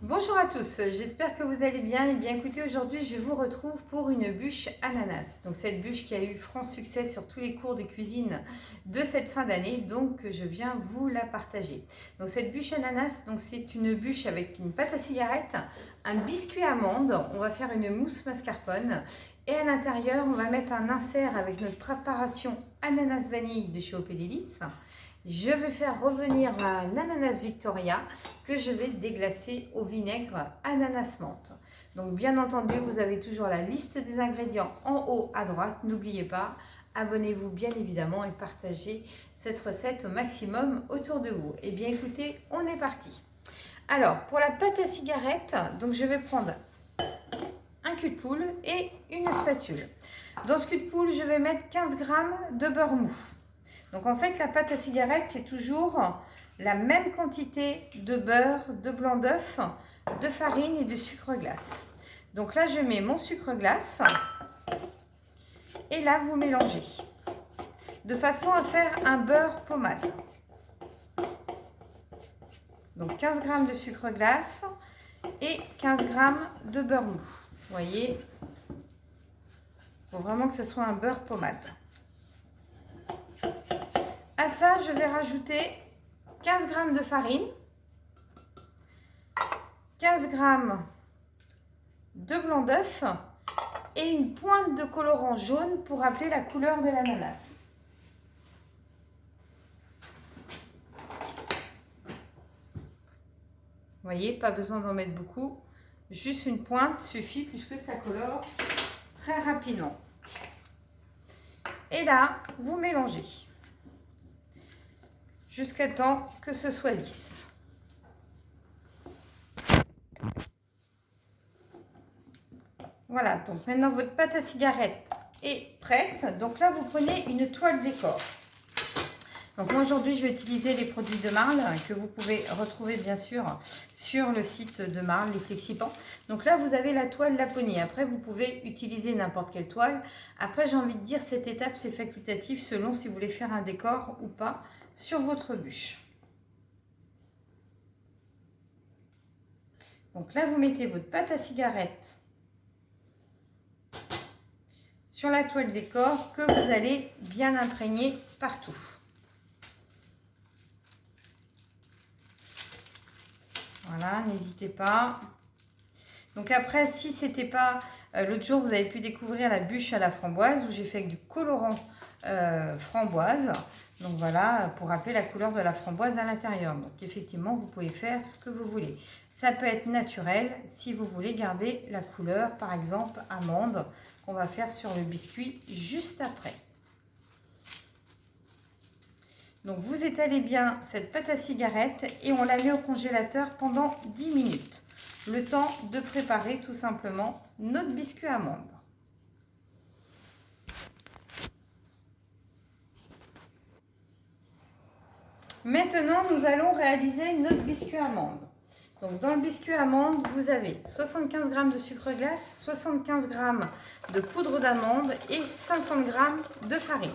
Bonjour à tous, j'espère que vous allez bien. Et bien écoutez, aujourd'hui je vous retrouve pour une bûche ananas. Donc cette bûche qui a eu franc succès sur tous les cours de cuisine de cette fin d'année, donc je viens vous la partager. Donc cette bûche ananas, donc c'est une bûche avec une pâte à cigarette, un biscuit amande, on va faire une mousse mascarpone et à l'intérieur on va mettre un insert avec notre préparation ananas vanille de chez Opédélice. Je vais faire revenir un ananas Victoria que je vais déglacer au vinaigre ananas menthe. Donc bien entendu, vous avez toujours la liste des ingrédients en haut à droite. N'oubliez pas, abonnez-vous bien évidemment et partagez cette recette au maximum autour de vous. Et bien écoutez, on est parti. Alors, pour la pâte à cigarette, donc je vais prendre un cul de poule et une spatule. Dans ce cul de poule, je vais mettre 15 g de beurre mou. Donc en fait, la pâte à cigarette, c'est toujours la même quantité de beurre, de blanc d'œuf, de farine et de sucre glace. Donc là, je mets mon sucre glace et là, vous mélangez de façon à faire un beurre pommade. Donc 15 g de sucre glace et 15 g de beurre mou. Vous voyez, il faut vraiment que ce soit un beurre pommade. À ça, je vais rajouter 15 g de farine, 15 g de blanc d'œuf et une pointe de colorant jaune pour rappeler la couleur de l'ananas. Vous voyez, pas besoin d'en mettre beaucoup, juste une pointe suffit puisque ça colore très rapidement. Et là, vous mélangez jusqu'à temps que ce soit lisse. Voilà, donc maintenant votre pâte à cigarette est prête. Donc là, vous prenez une toile décor. Donc moi aujourd'hui, je vais utiliser les produits de Marle que vous pouvez retrouver bien sûr sur le site de Marle, les Flexipans. Donc là, vous avez la toile Laponie. Après, vous pouvez utiliser n'importe quelle toile. Après, j'ai envie de dire, cette étape, c'est facultatif selon si vous voulez faire un décor ou pas sur votre bûche. Donc là, vous mettez votre pâte à cigarette sur la toile décor que vous allez bien imprégner partout. Voilà, n'hésitez pas. Donc après, si c'était pas... l'autre jour, vous avez pu découvrir la bûche à la framboise où j'ai fait avec du colorant framboise. Donc voilà, pour rappeler la couleur de la framboise à l'intérieur. Donc effectivement, vous pouvez faire ce que vous voulez. Ça peut être naturel si vous voulez garder la couleur, par exemple, amande, qu'on va faire sur le biscuit juste après. Donc vous étalez bien cette pâte à cigarette et on la met au congélateur pendant 10 minutes. Le temps de préparer tout simplement notre biscuit amande. Maintenant, nous allons réaliser notre biscuit amande. Donc dans le biscuit amande, vous avez 75 g de sucre glace, 75 g de poudre d'amande et 50 g de farine.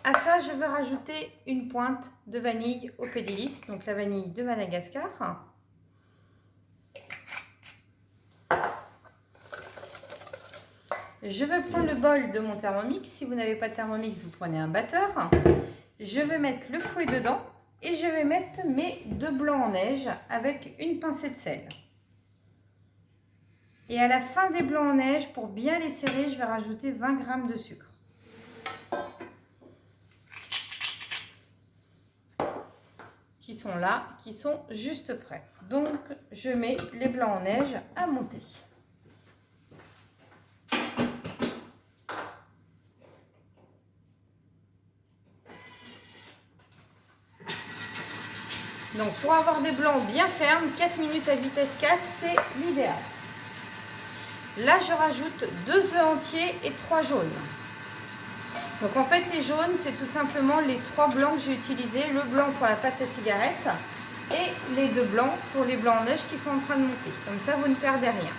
À ça, je vais rajouter une pointe de vanille Opédélice, donc la vanille de Madagascar. Je vais prendre le bol de mon Thermomix. Si vous n'avez pas de Thermomix, vous prenez un batteur. Je vais mettre le fouet dedans et je vais mettre mes 2 blancs en neige avec une pincée de sel. Et à la fin des blancs en neige, pour bien les serrer, je vais rajouter 20 g de sucre. Qui sont là, qui sont juste prêts. Donc, je mets les blancs en neige à monter. Donc, pour avoir des blancs bien fermes, 4 minutes à vitesse 4, c'est l'idéal. Là, je rajoute 2 œufs entiers et 3 jaunes. Donc en fait, les jaunes, c'est tout simplement les 3 blancs que j'ai utilisés. Le blanc pour la pâte à cigarette et les 2 blancs pour les blancs en neige qui sont en train de monter. Comme ça, vous ne perdez rien.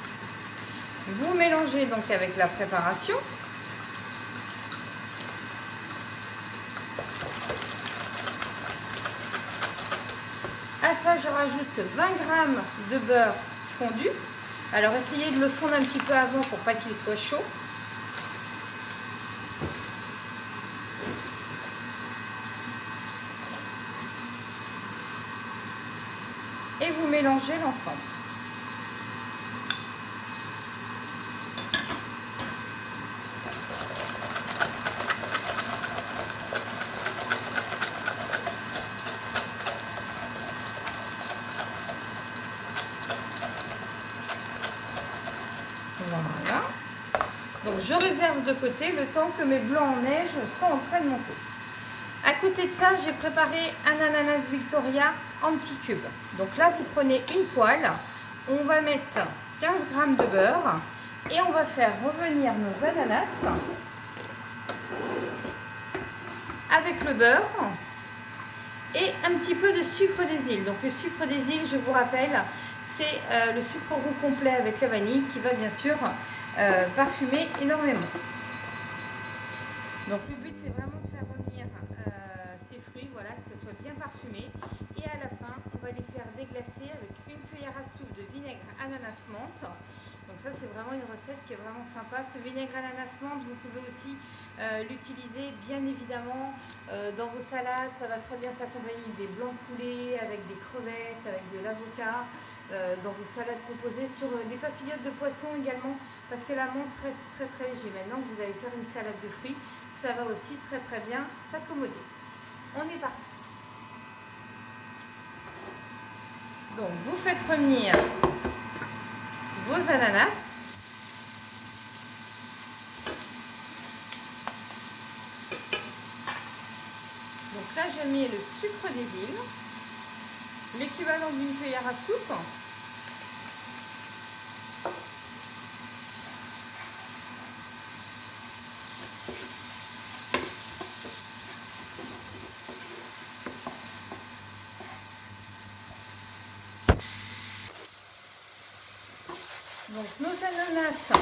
Vous mélangez donc avec la préparation. À À ça, je rajoute 20 g de beurre fondu. Alors, essayez de le fondre un petit peu avant pour pas qu'il soit chaud. Et vous mélangez l'ensemble. Voilà. Donc je réserve de côté le temps que mes blancs en neige sont en train de monter. À côté de ça, j'ai préparé un ananas Victoria en petits cubes. Donc là, vous prenez une poêle, on va mettre 15 g de beurre et on va faire revenir nos ananas avec le beurre et un petit peu de sucre des îles. Donc le sucre des îles, je vous rappelle, c'est le sucre roux complet avec la vanille qui va bien sûr parfumer énormément. Donc le but, c'est vraiment de faire revenir ces fruits, voilà, que ce soit bien parfumé. Et à la fin, on va les faire déglacer avec une cuillère à soupe de vinaigre ananas menthe. Donc ça, c'est vraiment une recette qui est vraiment sympa. Ce vinaigre ananas menthe, vous pouvez aussi l'utiliser bien évidemment dans vos salades. Ça va très bien s'accompagner avec des blancs de poulet, avec des crevettes, avec de l'avocat, dans vos salades composées, sur des papillotes de poisson également, parce que la menthe reste très très léger. Maintenant que vous allez faire une salade de fruits, ça va aussi très très bien s'accommoder. On est parti. Donc vous faites revenir vos ananas. Donc là, je mets le sucre des îles, l'équivalent d'une cuillère à soupe. Donc nos ananas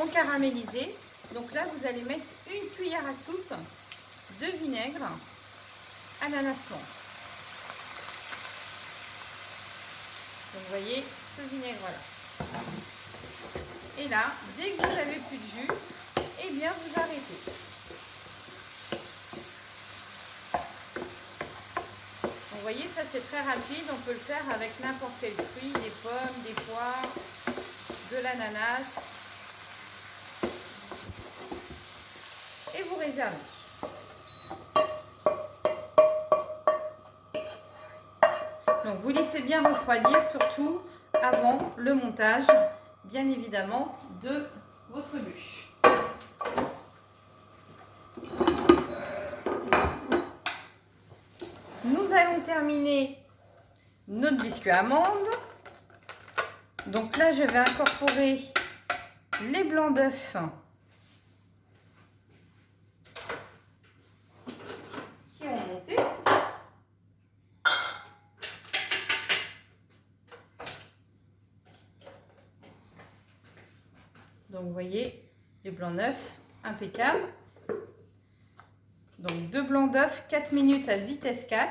ont caramélisé. Donc là, vous allez mettre une cuillère à soupe de vinaigre ananas menthe. Donc vous voyez ce vinaigre là. Et là, dès que vous n'avez plus de jus, eh bien vous arrêtez. Donc vous voyez, ça c'est très rapide. On peut le faire avec n'importe quel fruit, des pommes, des poires, de l'ananas. Et vous réservez. Donc vous laissez bien refroidir, surtout avant le montage, bien évidemment, de votre bûche. Nous allons terminer notre biscuit amande. Donc là, je vais incorporer les blancs d'œufs qui ont monté. Donc vous voyez, les blancs d'œufs, impeccable. Donc 2 blancs d'œufs, 4 minutes à vitesse 4.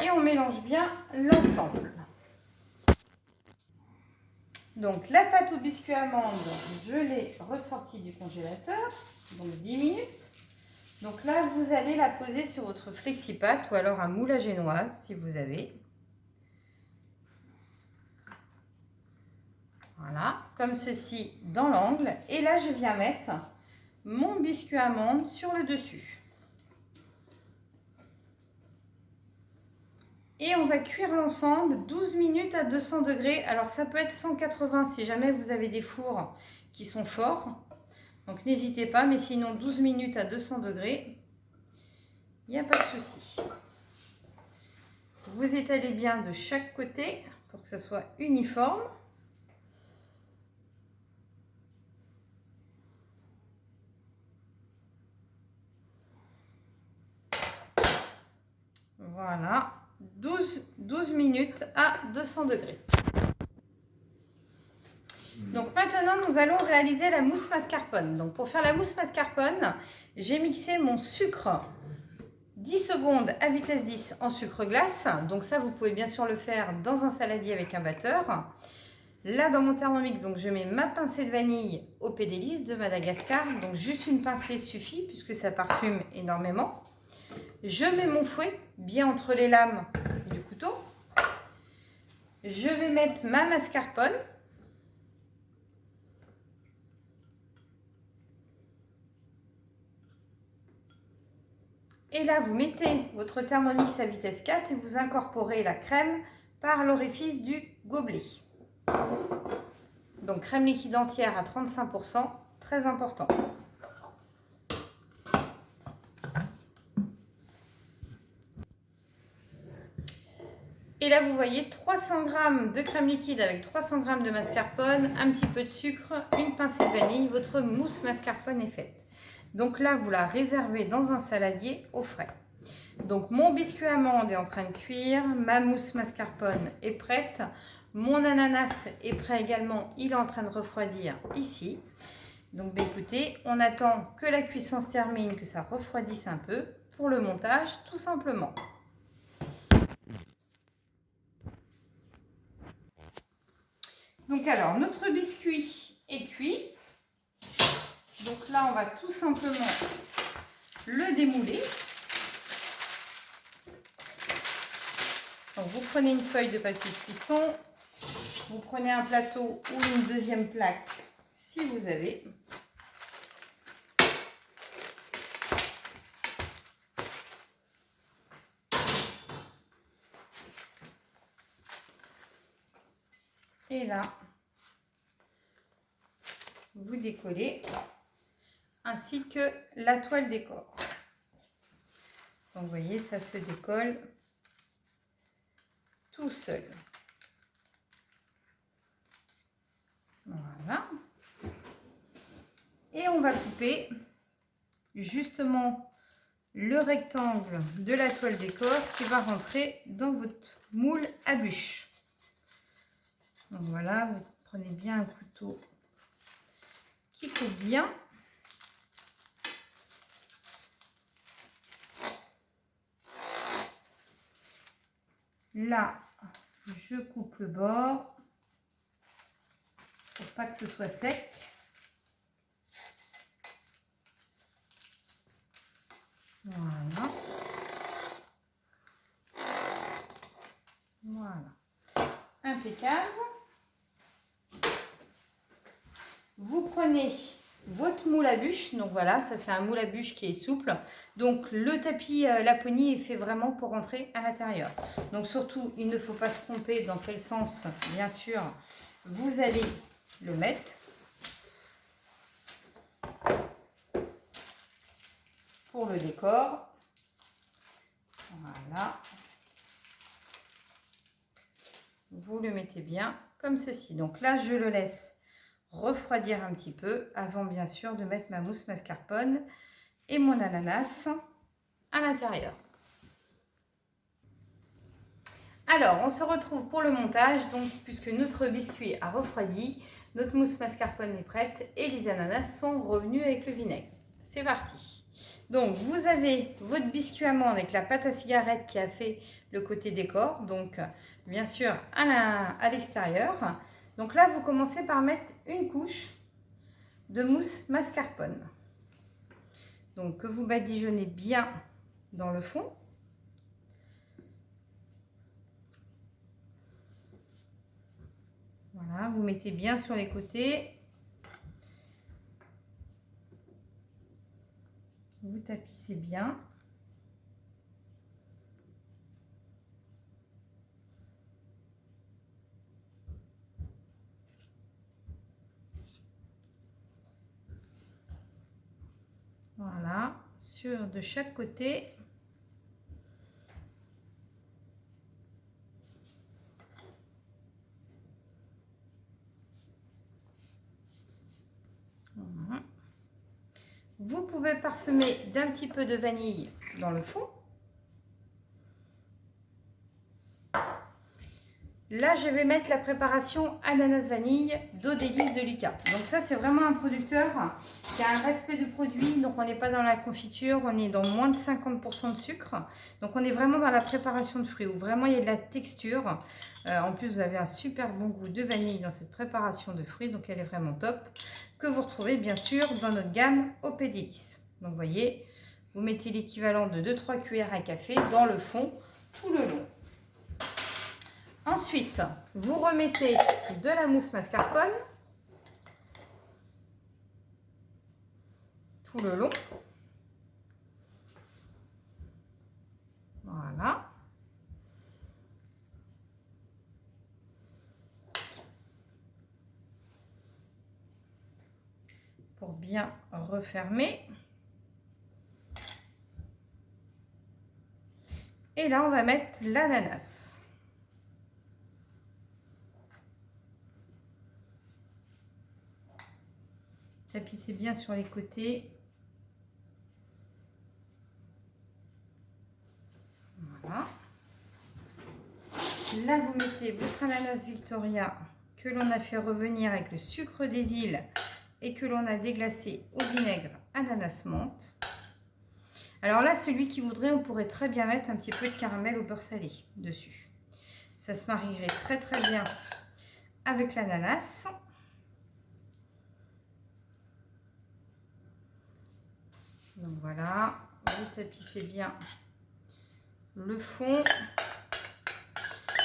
Et on mélange bien l'ensemble. Donc la pâte au biscuit amande, je l'ai ressortie du congélateur, donc 10 minutes. Donc là, vous allez la poser sur votre flexi-pâte ou alors un moule à génoise si vous avez. Voilà, comme ceci dans l'angle. Et là, je viens mettre mon biscuit amande sur le dessus. Et on va cuire l'ensemble 12 minutes à 200 degrés. Alors ça peut être 180 si jamais vous avez des fours qui sont forts. Donc n'hésitez pas, mais sinon 12 minutes à 200 degrés, il n'y a pas de souci. Vous étalez bien de chaque côté pour que ça soit uniforme. Voilà, 12 minutes à 200 degrés. Donc maintenant, nous allons réaliser la mousse mascarpone. Donc pour faire la mousse mascarpone, j'ai mixé mon sucre 10 secondes à vitesse 10 en sucre glace. Donc ça, vous pouvez bien sûr le faire dans un saladier avec un batteur. Là, dans mon Thermomix, donc je mets ma pincée de vanille au Pédélis de Madagascar. Donc juste une pincée suffit puisque ça parfume énormément. Je mets mon fouet bien entre les lames du couteau. Je vais mettre ma mascarpone. Et là, vous mettez votre Thermomix à vitesse 4 et vous incorporez la crème par l'orifice du gobelet. Donc, crème liquide entière à 35%, très important. Et là, vous voyez 300 g de crème liquide avec 300 g de mascarpone, un petit peu de sucre, une pincée de vanille. Votre mousse mascarpone est faite. Donc là, vous la réservez dans un saladier au frais. Donc mon biscuit amande est en train de cuire, ma mousse mascarpone est prête, mon ananas est prêt également, il est en train de refroidir ici. Donc bah, écoutez, on attend que la cuisson se termine, que ça refroidisse un peu pour le montage tout simplement. Donc alors, notre biscuit est cuit. Donc là, on va tout simplement le démouler. Donc vous prenez une feuille de papier de cuisson, vous prenez un plateau ou une deuxième plaque si vous avez. Et là, vous décollez, ainsi que la toile décor. Donc vous voyez, ça se décolle tout seul. Voilà. Et on va couper justement le rectangle de la toile décor qui va rentrer dans votre moule à bûche. Donc voilà, vous prenez bien un couteau qui coupe bien. Là, je coupe le bord pour pas que ce soit sec. Voilà. Voilà. Impeccable. Vous prenez votre moule à bûche, donc voilà, ça c'est un moule à bûche qui est souple, donc le tapis Laponie est fait vraiment pour rentrer à l'intérieur. Donc surtout, il ne faut pas se tromper dans quel sens, bien sûr, vous allez le mettre. Pour le décor, voilà, vous le mettez bien comme ceci. Donc là, je le laisse refroidir un petit peu avant bien sûr de mettre ma mousse mascarpone et mon ananas à l'intérieur. Alors on se retrouve pour le montage, donc puisque notre biscuit a refroidi, notre mousse mascarpone est prête et les ananas sont revenus avec le vinaigre. C'est parti. Donc vous avez votre biscuit amande avec la pâte à cigarette qui a fait le côté décor, donc bien sûr à l'extérieur. Donc là, vous commencez par mettre une couche de mousse mascarpone. Donc que vous badigeonnez bien dans le fond. Voilà, vous mettez bien sur les côtés. Vous tapissez bien. Voilà, de chaque côté. Voilà. Vous pouvez parsemer d'un petit peu de vanille dans le fond. Là, je vais mettre la préparation ananas vanille d'eau délice de Lucas. Donc ça, c'est vraiment un producteur qui a un respect de produit. Donc on n'est pas dans la confiture, on est dans moins de 50% de sucre. Donc on est vraiment dans la préparation de fruits où vraiment il y a de la texture. En plus, vous avez un super bon goût de vanille dans cette préparation de fruits. Donc elle est vraiment top. Que vous retrouvez bien sûr dans notre gamme OP Délice. Donc vous voyez, vous mettez l'équivalent de 2-3 cuillères à café dans le fond tout le long. Ensuite, vous remettez de la mousse mascarpone tout le long. Voilà. Pour bien refermer. Et là, on va mettre l'ananas. Tapissez bien sur les côtés. Voilà. Là, vous mettez votre ananas Victoria que l'on a fait revenir avec le sucre des îles et que l'on a déglacé au vinaigre ananas menthe. Alors là, celui qui voudrait, on pourrait très bien mettre un petit peu de caramel au beurre salé dessus. Ça se marierait très très bien avec l'ananas. Donc voilà, vous tapissez bien le fond.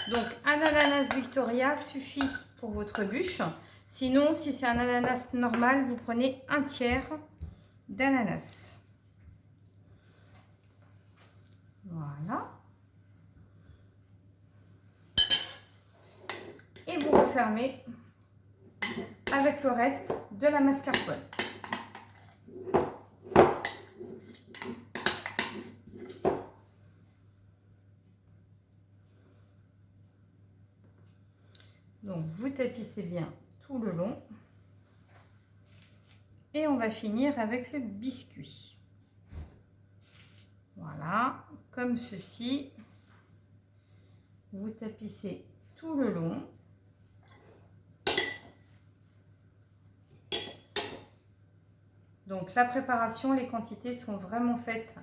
Donc un ananas Victoria suffit pour votre bûche. Sinon, si c'est un ananas normal, vous prenez un tiers d'ananas. Voilà. Et vous refermez avec le reste de la mascarpone. Donc vous tapissez bien tout le long. Et on va finir avec le biscuit. Voilà, comme ceci. Vous tapissez tout le long. Donc la préparation, les quantités sont vraiment faites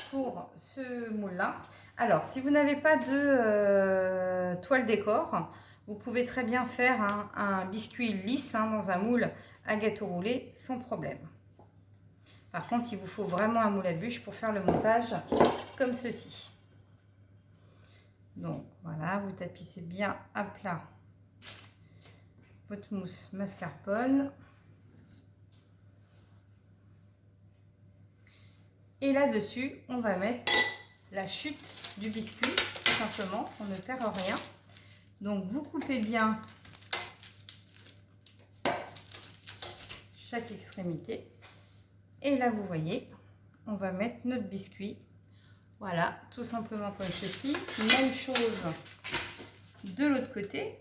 pour ce moule-là. Alors, si vous n'avez pas de toile décor, vous pouvez très bien faire un biscuit lisse dans un moule à gâteau roulé sans problème. Par contre, il vous faut vraiment un moule à bûche pour faire le montage comme ceci. Donc voilà, vous tapissez bien à plat votre mousse mascarpone. Et là-dessus, on va mettre la chute du biscuit, tout simplement, on ne perd rien. Donc vous coupez bien chaque extrémité. Et là, vous voyez, on va mettre notre biscuit. Voilà, tout simplement comme ceci. Même chose de l'autre côté.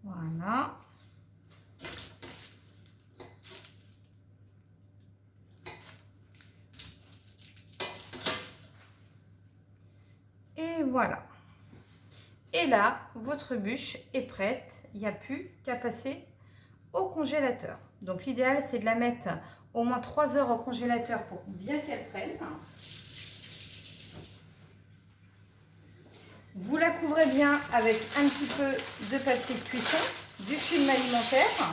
Voilà. Et voilà. Et là, votre bûche est prête. Il n'y a plus qu'à passer au congélateur. Donc l'idéal, c'est de la mettre au moins 3 heures au congélateur pour bien qu'elle prenne. Vous la couvrez bien avec un petit peu de papier de cuisson, du film alimentaire.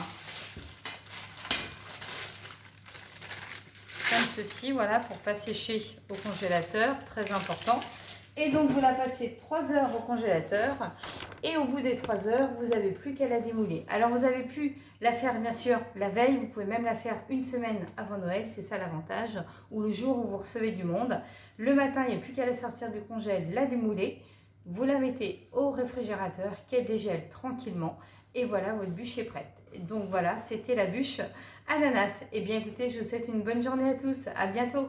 Comme ceci, voilà, pour pas sécher au congélateur, très important. Et donc vous la passez 3 heures au congélateur et au bout des 3 heures, vous n'avez plus qu'à la démouler. Alors vous avez pu la faire bien sûr la veille, vous pouvez même la faire une semaine avant Noël, c'est ça l'avantage, ou le jour où vous recevez du monde. Le matin, il n'y a plus qu'à la sortir du congèle, la démouler, vous la mettez au réfrigérateur qu'elle dégèle tranquillement et voilà, votre bûche est prête. Donc voilà, c'était la bûche ananas. Et bien écoutez, je vous souhaite une bonne journée à tous, à bientôt.